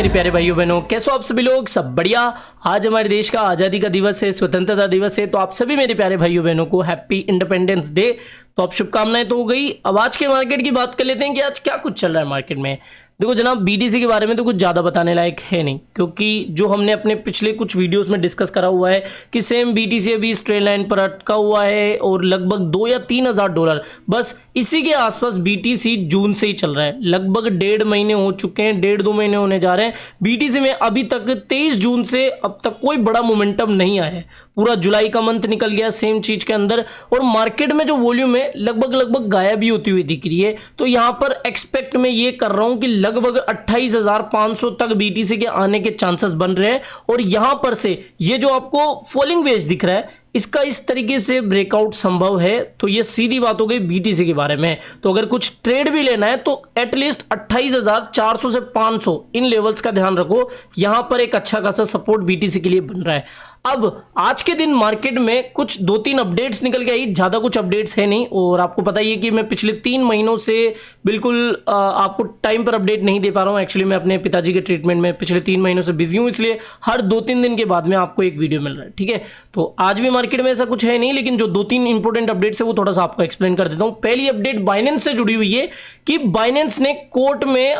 मेरे प्यारे भाइयों बहनों, कैसे हो आप सभी लोग? सब बढ़िया। आज हमारे देश का आज़ादी का दिवस है, स्वतंत्रता दिवस है। तो आप सभी मेरे प्यारे भाइयों बहनों को हैप्पी इंडिपेंडेंस डे। तो आप शुभकामनाएं तो हो गई। अब आज के मार्केट की बात कर लेते हैं कि आज क्या कुछ चल रहा है मार्केट में। देखो जनाब, बीटीसी के बारे में तो कुछ ज़्यादा बताने लायक है नहीं, क्योंकि जो हमने अपने पिछले कुछ वीडियोस में डिस्कस करा हुआ है कि सेम बीटीसी अभी स्ट्रेट लाइन पर अटका हुआ है और लगभग 2 या 3 हज़ार डॉलर बस इसी के आसपास बीटीसी जून से ही चल रहा है। लगभग 1.5 महीने हो चुके हैं, 1.5-2 महीने होने जा रहे हैं बीटीसी में। अभी तक 23 जून से अब तक कोई बड़ा मोमेंटम नहीं आया है। पूरा जुलाई का मंथ निकल गया सेम चीज के अंदर, और मार्केट में जो वॉल्यूम है लगभग गायब ही होती हुई दिख रही है। तो यहां पर एक्सपेक्ट मैं ये कर रहा हूं कि लगभग 28,500 तक बीटीसी के आने के चांसेस बन रहे हैं। और यहां पर से ये जो आपको फॉलिंग वेज दिख रहा है, इसका इस तरीके से ब्रेकआउट संभव है। तो ये सीधी बात हो गई बीटीसी के बारे में। तो अगर कुछ ट्रेड भी लेना है तो एटलीस्ट 28,400 से 500 इन लेवल्स का ध्यान रखो। यहां पर एक अच्छा खासा सपोर्ट बीटीसी के लिए बन रहा है। अब आज के दिन मार्केट में कुछ 2-3 अपडेट्स निकल के आई, ज़्यादा कुछ अपडेट्स है नहीं। और आपको पता ही है कि मैं पिछले 3 महीनों से बिल्कुल आपको टाइम पर अपडेट नहीं दे पा रहा हूँ। एक्चुअली मैं अपने पिताजी के ट्रीटमेंट में पिछले 3 महीनों से बिजी हूँ, इसलिए हर 2-3 दिन के बाद में आपको एक वीडियो मिल रहा है। ठीक है, तो आज भी मार्केट में ऐसा कुछ है नहीं, लेकिन जो 2-3 इंपॉर्टेंट अपडेट्स है वो थोड़ा सा आपको एक्सप्लेन कर देता हूँ। पहली अपडेट बाइनेंस से जुड़ी हुई है कि बाइनेंस ने कोर्ट में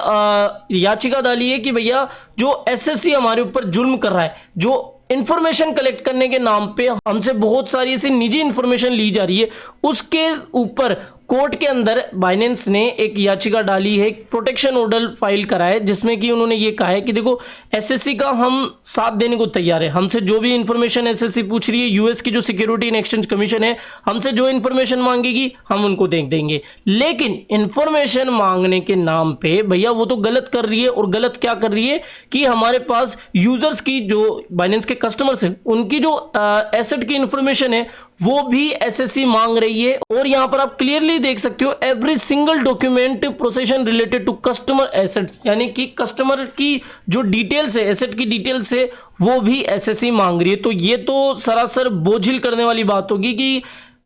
याचिका डाली है कि भैया जो एसएससी हमारे ऊपर जुल्म कर रहा है, जो इंफॉर्मेशन कलेक्ट करने के नाम पे हमसे बहुत सारी ऐसी निजी इंफॉर्मेशन ली जा रही है, उसके ऊपर कोर्ट के अंदर बाइनेंस ने एक याचिका डाली है, प्रोटेक्शन ऑर्डर फाइल करा है, जिसमें कि उन्होंने ये कहा है कि देखो एसएससी का हम साथ देने को तैयार है। हमसे जो भी इंफॉर्मेशन एसएससी पूछ रही है, यूएस की जो सिक्योरिटी एंड एक्सचेंज कमीशन है, हमसे जो इंफॉर्मेशन मांगेगी हम उनको दे देंगे। लेकिन इंफॉर्मेशन मांगने के नाम पे भैया वो तो गलत कर रही है। और गलत क्या कर रही है कि हमारे पास यूजर्स की, जो बाइनेंस के कस्टमर्स हैं, उनकी जो एसेट की इंफॉर्मेशन है वो भी एसएससी मांग रही है। और यहां पर आप क्लियरली देख सकते हो every single document procession related to customer assets, यानी कि कस्टमर की जो डिटेल्स है, एसेट की डिटेल्स है, वो भी एसएससी मांग रही है। तो ये तो सरासर बोझिल करने वाली बात होगी कि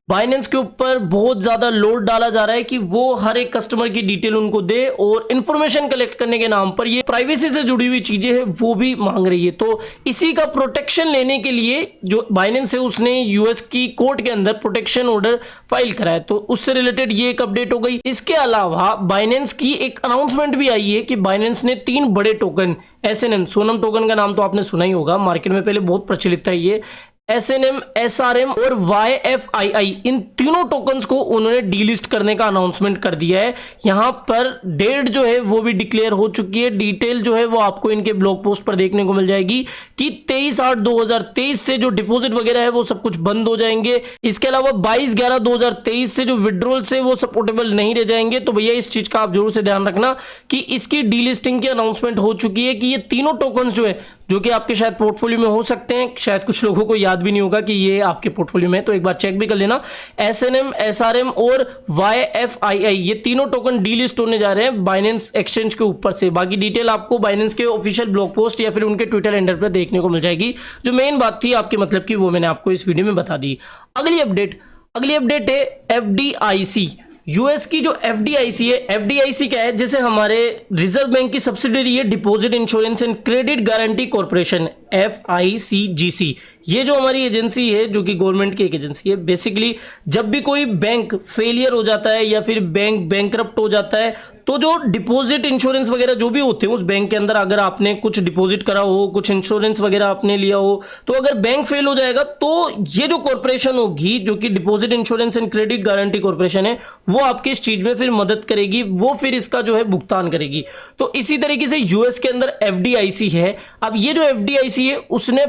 बाइनेंस के ऊपर बहुत ज्यादा लोड डाला जा रहा है कि वो हर एक कस्टमर की डिटेल उनको दे, और इंफॉर्मेशन कलेक्ट करने के नाम पर ये प्राइवेसी से जुड़ी हुई चीजें हैं वो भी मांग रही है। तो इसी का प्रोटेक्शन लेने के लिए जो बाइनेंस है उसने यूएस की कोर्ट के अंदर प्रोटेक्शन ऑर्डर फाइल कराया। तो उससे रिलेटेड ये एक अपडेट हो गई। इसके अलावा बाइनेंस की एक अनाउंसमेंट भी आई है कि बाइनेंस ने 3 बड़े टोकन, एसएनएम, सोनम टोकन का नाम तो आपने सुना ही होगा, मार्केट में पहले बहुत प्रचलित था ये, एसएनएम, एसआरएम और वाईएफआईआई, इन तीनों टोकन्स को उन्होंने डीलिस्ट करने का अनाउंसमेंट कर दिया है। यहां पर डेट जो है वो भी डिक्लेयर हो चुकी है। डिटेल जो है वो आपको इनके ब्लॉग पोस्ट पर देखने को मिल जाएगी कि 23/8/2023 से जो डिपॉजिट वगैरह है वो सब कुछ बंद हो जाएंगे। इसके अलावा 22/11/2023 से जो विड्रॉल से वो सपोर्टेबल नहीं रह जाएंगे। तो भैया इस चीज का आप जरूर से ध्यान रखना कि इसकी डीलिस्टिंग की अनाउंसमेंट हो चुकी है कि ये तीनों टोकन्स जो है, जो कि आपके शायद पोर्टफोलियो में हो सकते हैं, शायद कुछ लोगों को याद भी नहीं होगा कि ये आपके पोर्टफोलियो में है, तो एक बार चेक भी कर लेना। एसएनएम, एसआरएम और वाईएफआईआई, ये तीनों टोकन डीलिस्ट होने जा रहे हैं बाइनेंस एक्सचेंज के ऊपर से। बाकी डिटेल आपको बाइनेंस के ऑफिशियल ब्लॉग पोस्ट या फिर उनके ट्विटर हैंडल पर देखने को मिल जाएगी। जो मेन बात थी आपके मतलब की, वो मैंने आपको इस वीडियो में बता दी। अगली अपडेट है एफडीआईसी। यूएस की जो एफडीआईसी है, एफडीआईसी क्या है, जैसे हमारे रिजर्व बैंक की सब्सिडरी है deposit insurance and credit guarantee corporation, FICGC. ये जो हमारी एजेंसी है, जो कि गवर्नमेंट की एक एजेंसी है, बेसिकली जब भी कोई बैंक फेलियर हो जाता है या फिर बैंक बैंकरप्ट हो जाता है, तो जो डिपॉजिट इंश्योरेंस वगैरह जो भी होते हैं उस बैंक के अंदर, अगर आपने कुछ डिपॉजिट करा हो, कुछ इंश्योरेंस वगैरह आपने लिया हो, तो अगर बैंक फेल हो जाएगा तो ये जो कॉर्पोरेशन होगी, जो कि deposit insurance and credit guarantee corporation है, वो आपकी इस चीज में फिर मदद करेगी, वो फिर इसका जो है भुगतान करेगी। तो इसी तरीके से यूएस के अंदर एफडीआईसी है। अब ये जो एफडीआईसी है उसने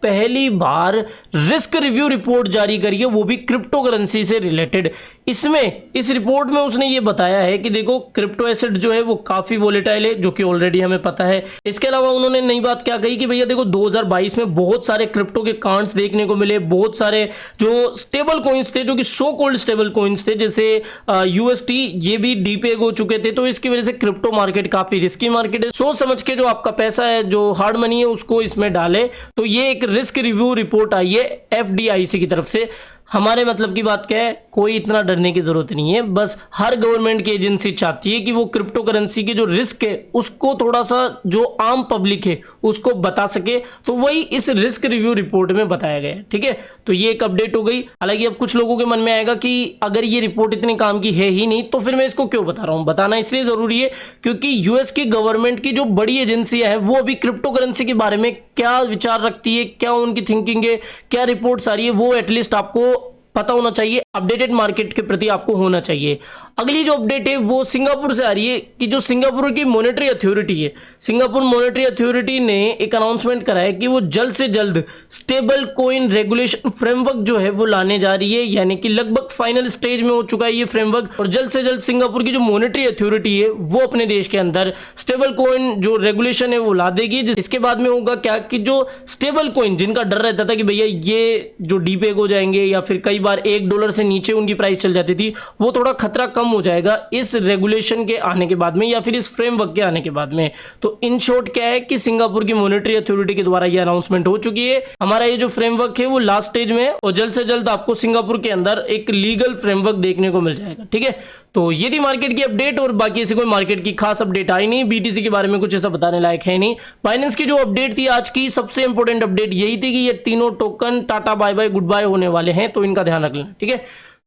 पहली बार रिस्क रिव्यू रिपोर्ट जारी करी है, वो भी क्रिप्टो करेंसी से रिलेटेड। इस रिपोर्ट में उसने ये बताया है कि देखो क्रिप्टो एसेट जो है वो काफी वोलेटाइल है, जो कि ऑलरेडी हमें पता है। इसके अलावा उन्होंने नई बात क्या कही कि भैया देखो 2022 में बहुत सारे क्रिप्टो के कांड्स देखने को मिले, बहुत सारे जो स्टेबल कॉइन्स थे, जो कि सो कॉल्ड स्टेबल कॉइन्स थे, जैसे यूएसटी, ये भी डीपेग हो चुके थे। तो इसकी वजह से क्रिप्टो मार्केट काफी रिस्की मार्केट है। सोच समझ के जो आपका पैसा है, जो हार्ड मनी है, उसको इसमें डाले। तो ये एक रिस्क रिव्यू रिपोर्ट आई है एफडीआईसी की तरफ से। हमारे मतलब की बात क्या है, कोई इतना डरने की जरूरत नहीं है। बस हर गवर्नमेंट की एजेंसी चाहती है कि वो क्रिप्टो करेंसी के जो रिस्क है उसको थोड़ा सा जो आम पब्लिक है उसको बता सके, तो वही इस रिस्क रिव्यू रिपोर्ट में बताया गया है। ठीक है, तो ये एक अपडेट हो गई। हालांकि अब कुछ लोगों के मन में आएगा कि अगर ये रिपोर्ट इतने काम की है ही नहीं तो फिर मैं इसको क्यों बता रहा हूं। बताना इसलिए जरूरी है क्योंकि यूएस की गवर्नमेंट की जो बड़ी एजेंसियां हैं वो अभी क्रिप्टो करेंसी के बारे में क्या विचार रखती है, क्या उनकी थिंकिंग है, क्या रिपोर्ट्स आ रही है, वो एटलीस्ट आपको पता होना चाहिए। अपडेटेड मार्केट के प्रति आपको होना चाहिए। अगली जो अपडेट है वो सिंगापुर से आ रही है कि जो सिंगापुर की मॉनेटरी अथॉरिटी है, सिंगापुर मॉनेटरी अथॉरिटी ने एक अनाउंसमेंट करा है कि वो जल्द से जल्द स्टेबल कॉइन रेगुलेशन फ्रेमवर्क जो है वो लाने जा रही है, यानी कि लगभग फाइनल स्टेज में हो चुका है ये फ्रेमवर्क। और जल्द से जल्द सिंगापुर की जो मॉनेटरी अथॉरिटी है वो अपने देश के अंदर स्टेबल कॉइन जो रेगुलेशन है वो ला देगी। इसके बाद में होगा क्या कि जो स्टेबल कॉइन जिनका डर रहता था कि भैया ये जो डीपेग हो जाएंगे या फिर कई बार $1 से नीचे उनकी प्राइस चल जाती थी, वो थोड़ा खतरा कम हो जाएगा इस रेगुलेशन के आने के बाद में या फिर इस फ्रेमवर्क के आने के बाद में। तो इन शॉर्ट क्या है कि सिंगापुर की मॉनेटरी अथॉरिटी के द्वारा ये अनाउंसमेंट हो चुकी है। हमारा ये जो फ्रेमवर्क है वो लास्ट स्टेज में है और जल्द से जल्द आपको सिंगापुर के अंदर एक लीगल फ्रेमवर्क देखने को मिल जाएगा। ठीक है, तो ये थी मार्केट की अपडेट और बाकी ऐसी कोई मार्केट की खास अपडेट आई नहीं। बीटीसी के बारे में कुछ ऐसा बताने लायक है नहीं। बाइनेंस की जो अपडेट थी आज की सबसे इंपॉर्टेंट अपडेट यही थी कि ये तीनों token tata bye bye goodbye होने वाले हैं, तो इनका ध्यान रख लेना। ठीक है,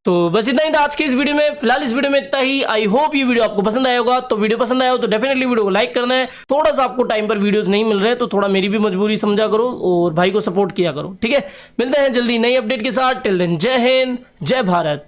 तो बस इतना ही था आज की इस वीडियो में। फिलहाल इस वीडियो में इतना ही। आई होप ये वीडियो आपको पसंद आया होगा। तो वीडियो पसंद आया हो तो डेफिनेटली वीडियो को लाइक करना है। थोड़ा सा आपको टाइम पर वीडियोस नहीं मिल रहे तो थोड़ा मेरी भी मजबूरी समझा करो और भाई को सपोर्ट किया करो। ठीक है, मिलते हैं जल्दी नई अपडेट के साथ। टिल देन जय हिंद, जय भारत।